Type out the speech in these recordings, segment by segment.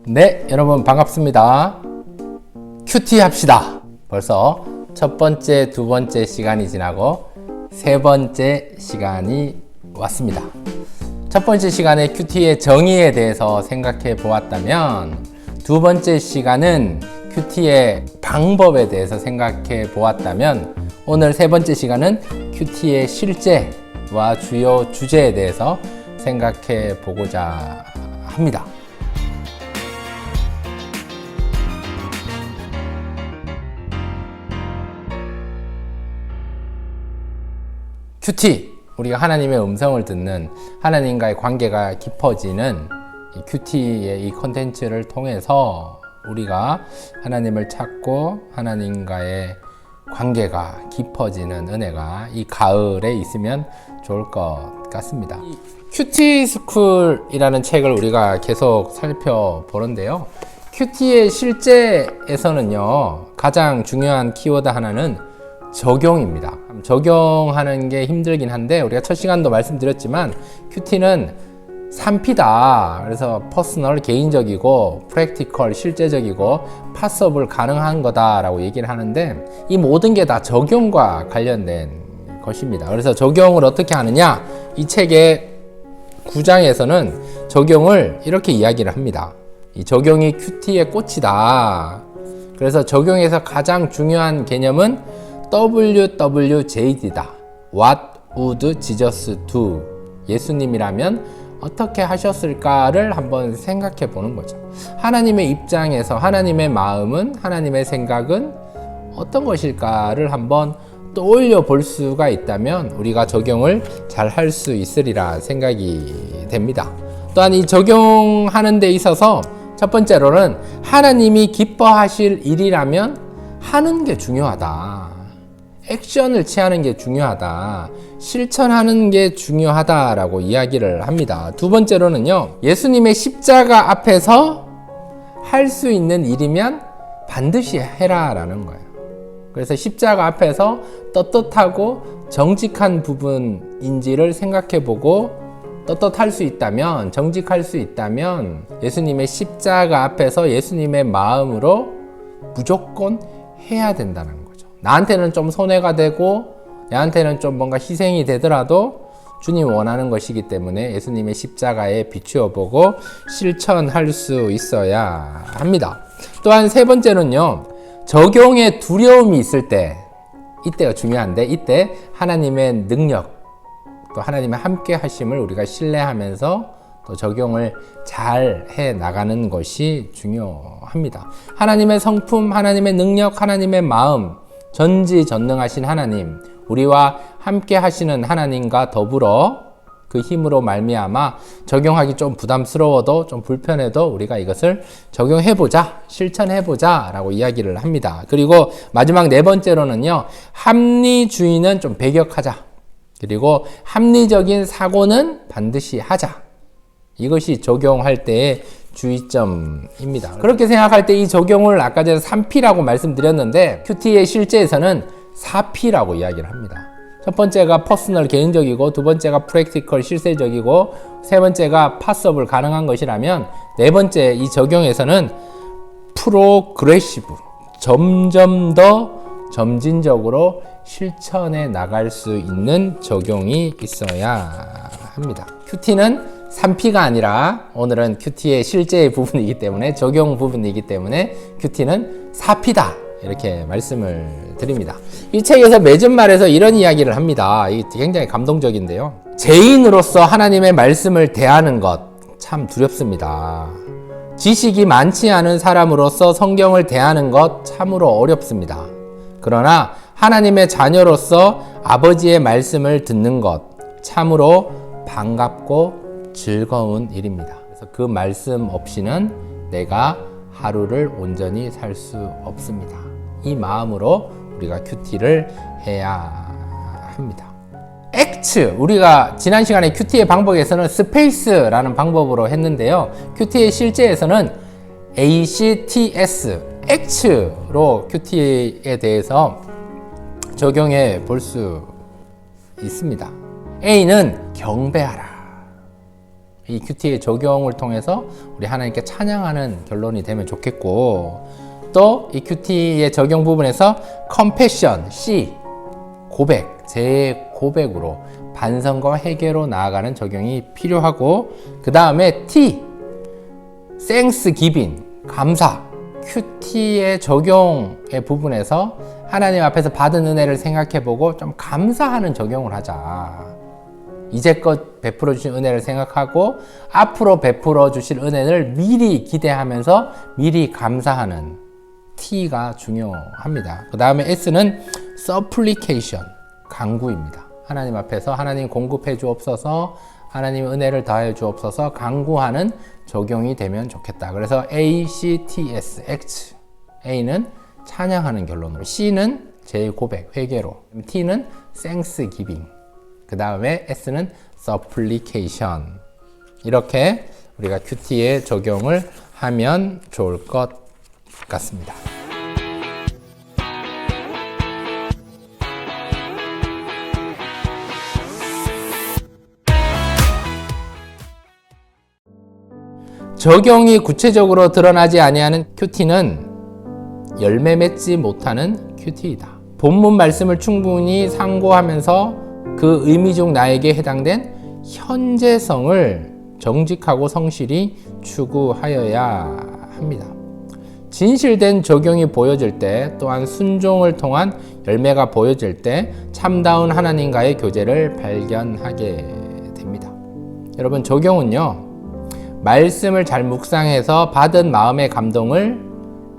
네, 여러분 반갑습니다. 큐티 합시다. 벌써 첫 번째, 두 번째 시간이 지나고 세 번째 시간이 왔습니다. 첫 번째 시간에 큐티의 정의에 대해서 생각해 보았다면, 두 번째 시간은 큐티의 방법에 대해서 생각해 보았다면, 오늘 세 번째 시간은 큐티의 실제와 주요 주제에 대해서 생각해 보고자 합니다. 큐티, 우리가 하나님의 음성을 듣는, 하나님과의 관계가 깊어지는 이 큐티의 이 컨텐츠를 통해서 우리가 하나님을 찾고 하나님과의 관계가 깊어지는 은혜가 이 가을에 있으면 좋을 것 같습니다. 큐티 스쿨이라는 책을 우리가 계속 살펴보는데요. 큐티의 실제에서는요, 가장 중요한 키워드 하나는 적용입니다. 적용하는 게 힘들긴 한데, 우리가 첫 시간도 말씀드렸지만 큐티는 3P다. 그래서 퍼스널, 개인적이고, 프랙티컬, 실제적이고, 파서블, 가능한 거다라고 얘기를 하는데, 이 모든 게 다 적용과 관련된 것입니다. 그래서 적용을 어떻게 하느냐, 이 책의 9장에서는 적용을 이렇게 이야기를 합니다. 이 적용이 큐티의 꽃이다. 그래서 적용에서 가장 중요한 개념은 WWJD다. What would Jesus do? 예수님이라면 어떻게 하셨을까를 한번 생각해 보는 거죠. 하나님의 입장에서 하나님의 마음은, 하나님의 생각은 어떤 것일까를 한번 떠올려 볼 수가 있다면 우리가 적용을 잘 할 수 있으리라 생각이 됩니다. 또한 이 적용하는 데 있어서 첫 번째로는 하나님이 기뻐하실 일이라면 하는 게 중요하다. 액션을 취하는 게 중요하다. 실천하는 게 중요하다라고 이야기를 합니다. 두 번째로는요, 예수님의 십자가 앞에서 할 수 있는 일이면 반드시 해라라는 거예요. 그래서 십자가 앞에서 떳떳하고 정직한 부분인지를 생각해 보고, 떳떳할 수 있다면, 정직할 수 있다면 예수님의 십자가 앞에서 예수님의 마음으로 무조건 해야 된다는 거예요. 나한테는 좀 손해가 되고 나한테는 좀 뭔가 희생이 되더라도 주님 원하는 것이기 때문에 예수님의 십자가에 비추어 보고 실천할 수 있어야 합니다. 또한 세 번째는요, 적용에 두려움이 있을 때, 이때가 중요한데, 이때 하나님의 능력, 또 하나님의 함께 하심을 우리가 신뢰하면서 또 적용을 잘 해 나가는 것이 중요합니다. 하나님의 성품, 하나님의 능력, 하나님의 마음, 전지전능하신 하나님, 우리와 함께 하시는 하나님과 더불어 그 힘으로 말미암아 적용하기 좀 부담스러워도 좀 불편해도 우리가 이것을 적용해보자, 실천해보자 라고 이야기를 합니다. 그리고 마지막 네 번째로는요, 합리주의는 좀 배격하자. 그리고 합리적인 사고는 반드시 하자. 이것이 적용할 때의 주의점입니다. 그렇게 생각할 때 이 적용을 아까 전에 3P라고 말씀드렸는데, 큐티의 실제에서는 4P라고 이야기를 합니다. 첫 번째가 퍼스널, 개인적이고, 두 번째가 프랙티컬, 실세적이고, 세 번째가 파서블, 가능한 것이라면, 네 번째 이 적용에서는 프로그레시브, 점점 더 점진적으로 실천해 나갈 수 있는 적용이 있어야 합니다. 큐티는 3P가 아니라, 오늘은 큐티의 실제의 부분이기 때문에, 적용 부분이기 때문에 큐티는 4P다. 이렇게 말씀을 드립니다. 이 책에서 맺은 말에서 이런 이야기를 합니다. 이게 굉장히 감동적인데요. 죄인으로서 하나님의 말씀을 대하는 것 참 두렵습니다. 지식이 많지 않은 사람으로서 성경을 대하는 것 참으로 어렵습니다. 그러나 하나님의 자녀로서 아버지의 말씀을 듣는 것 참으로 반갑고 즐거운 일입니다. 그래서 그 말씀 없이는 내가 하루를 온전히 살 수 없습니다. 이 마음으로 우리가 큐티를 해야 합니다. 액츠, 우리가 지난 시간에 큐티의 방법에서는 스페이스라는 방법으로 했는데요. 큐티의 실제에서는 ACTS, 액츠로 큐티에 대해서 적용해 볼 수 있습니다. A는 경배하라. 이 큐티의 적용을 통해서 우리 하나님께 찬양하는 결론이 되면 좋겠고, 또 이 큐티의 적용 부분에서 컴패션, C, 고백, 제 고백으로 반성과 회개로 나아가는 적용이 필요하고, 그 다음에 T, 땡스 기빙, 감사. 큐티의 적용의 부분에서 하나님 앞에서 받은 은혜를 생각해보고 좀 감사하는 적용을 하자. 이제껏 베풀어 주신 은혜를 생각하고 앞으로 베풀어 주실 은혜를 미리 기대하면서 미리 감사하는 T가 중요합니다. 그 다음에 S는 supplication, 간구입니다. 하나님 앞에서 하나님 공급해 주옵소서, 하나님 은혜를 더해 주옵소서 간구하는 적용이 되면 좋겠다. 그래서 A, C, T, S, X. A는 찬양하는 결론으로, C는 제 고백, 회개로, T는 thanks giving, 그 다음에 S는 supplication. 이렇게 우리가 큐티에 적용을 하면 좋을 것 같습니다. 적용이 구체적으로 드러나지 아니하는 큐티는 열매 맺지 못하는 큐티이다. 본문 말씀을 충분히 상고하면서 그 의미 중 나에게 해당된 현재성을 정직하고 성실히 추구하여야 합니다. 진실된 적용이 보여질 때, 또한 순종을 통한 열매가 보여질 때 참다운 하나님과의 교제를 발견하게 됩니다. 여러분, 적용은요, 말씀을 잘 묵상해서 받은 마음의 감동을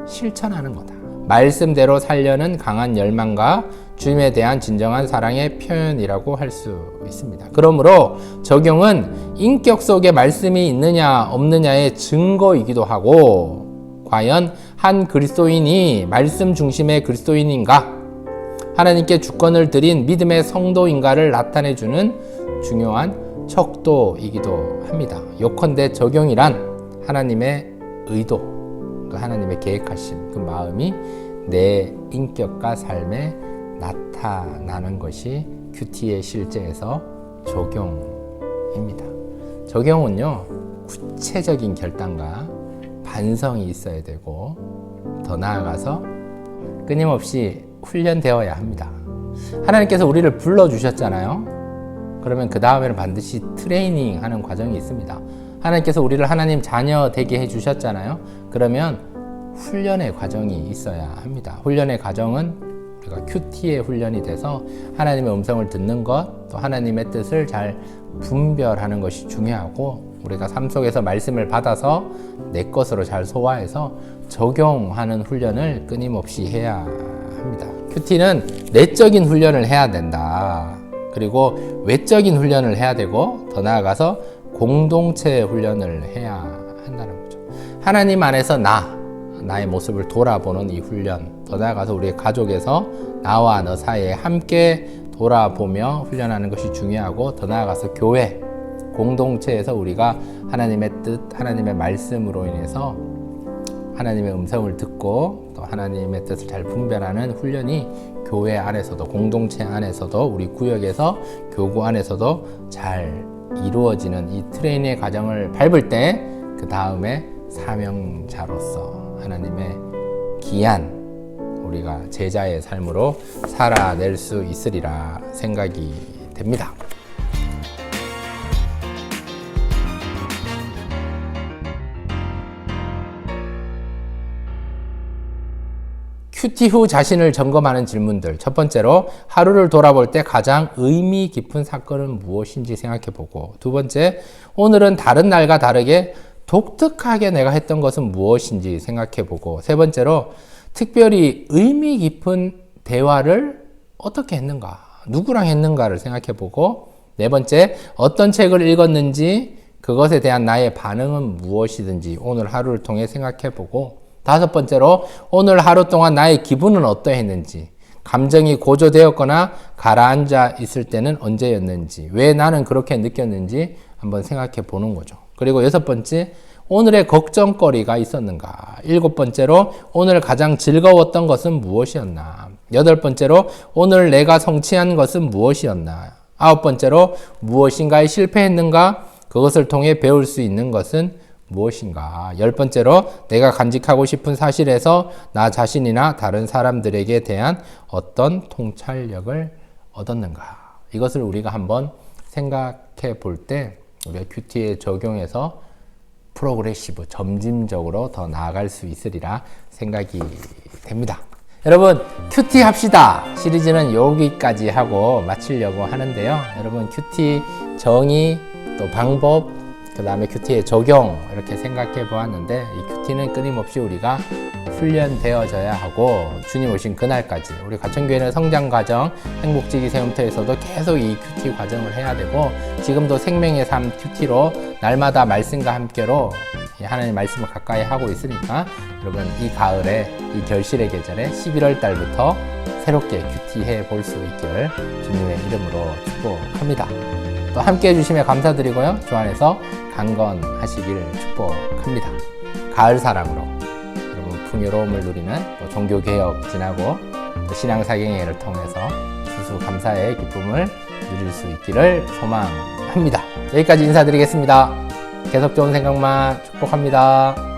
실천하는 거다. 말씀대로 살려는 강한 열망과 주님에 대한 진정한 사랑의 표현이라고 할 수 있습니다. 그러므로 적용은 인격 속에 말씀이 있느냐 없느냐의 증거이기도 하고, 과연 한 그리스도인이 말씀 중심의 그리스도인인가, 하나님께 주권을 드린 믿음의 성도인가를 나타내주는 중요한 척도이기도 합니다. 요컨대 적용이란 하나님의 의도, 하나님의 계획하신 그 마음이 내 인격과 삶에 나타나는 것이 큐티의 실제에서 적용입니다. 적용은요, 구체적인 결단과 반성이 있어야 되고, 더 나아가서 끊임없이 훈련되어야 합니다. 하나님께서 우리를 불러주셨잖아요. 그러면 그 다음에는 반드시 트레이닝 하는 과정이 있습니다. 하나님께서 우리를 하나님 자녀 되게 해주셨잖아요. 그러면 훈련의 과정이 있어야 합니다. 훈련의 과정은 우리가 큐티의 훈련이 돼서 하나님의 음성을 듣는 것, 또 하나님의 뜻을 잘 분별하는 것이 중요하고, 우리가 삶 속에서 말씀을 받아서 내 것으로 잘 소화해서 적용하는 훈련을 끊임없이 해야 합니다. 큐티는 내적인 훈련을 해야 된다. 그리고 외적인 훈련을 해야 되고, 더 나아가서 공동체 훈련을 해야 한다는 거죠. 하나님 안에서 나의 모습을 돌아보는 이 훈련, 더 나아가서 우리의 가족에서 나와 너 사이에 함께 돌아보며 훈련하는 것이 중요하고, 더 나아가서 교회, 공동체에서 우리가 하나님의 뜻, 하나님의 말씀으로 인해서 하나님의 음성을 듣고 또 하나님의 뜻을 잘 분별하는 훈련이 교회 안에서도, 공동체 안에서도, 우리 구역에서, 교구 안에서도 잘 이루어지는 이 트레이닝의 과정을 밟을 때, 그 다음에 사명자로서 하나님의 귀한 우리가 제자의 삶으로 살아낼 수 있으리라 생각이 됩니다. 큐티 후 자신을 점검하는 질문들. 첫 번째로, 하루를 돌아볼 때 가장 의미 깊은 사건은 무엇인지 생각해보고, 두 번째, 오늘은 다른 날과 다르게 독특하게 내가 했던 것은 무엇인지 생각해보고, 세 번째로, 특별히 의미 깊은 대화를 어떻게 했는가, 누구랑 했는가를 생각해보고, 네 번째, 어떤 책을 읽었는지 그것에 대한 나의 반응은 무엇이든지 오늘 하루를 통해 생각해보고, 다섯 번째로, 오늘 하루 동안 나의 기분은 어떠했는지, 감정이 고조되었거나 가라앉아 있을 때는 언제였는지, 왜 나는 그렇게 느꼈는지 한번 생각해 보는 거죠. 그리고 여섯 번째, 오늘의 걱정거리가 있었는가. 일곱 번째로, 오늘 가장 즐거웠던 것은 무엇이었나. 여덟 번째로, 오늘 내가 성취한 것은 무엇이었나. 아홉 번째로, 무엇인가에 실패했는가. 그것을 통해 배울 수 있는 것은 무엇인가? 10번째로 내가 간직하고 싶은 사실에서 나 자신이나 다른 사람들에게 대한 어떤 통찰력을 얻었는가? 이것을 우리가 한번 생각해 볼 때 우리가 큐티에 적용해서 프로그레시브, 점진적으로 더 나아갈 수 있으리라 생각이 됩니다. 여러분, 큐티 합시다 시리즈는 여기까지 하고 마치려고 하는데요. 여러분, 큐티 정의, 또 방법, 그 다음에 큐티의 적용 이렇게 생각해 보았는데, 이 큐티는 끊임없이 우리가 훈련되어져야 하고 주님 오신 그날까지 우리 가천교회는 성장과정, 행복지기 세움터에서도 계속 이 큐티 과정을 해야 되고, 지금도 생명의 삶 큐티로 날마다 말씀과 함께로 하나님 말씀을 가까이 하고 있으니까 여러분, 이 가을에, 이 결실의 계절에 11월 달부터 새롭게 큐티해 볼 수 있기를 주님의 이름으로 축복합니다. 또 함께 해주시면 감사드리고요. 주 안에서 강건하시기를 축복합니다. 가을 사랑으로 여러분 풍요로움을 누리는 또 종교개혁 지나고 또 신앙사경회를 통해서 수수감사의 기쁨을 누릴 수 있기를 소망합니다. 여기까지 인사드리겠습니다. 계속 좋은 생각만 축복합니다.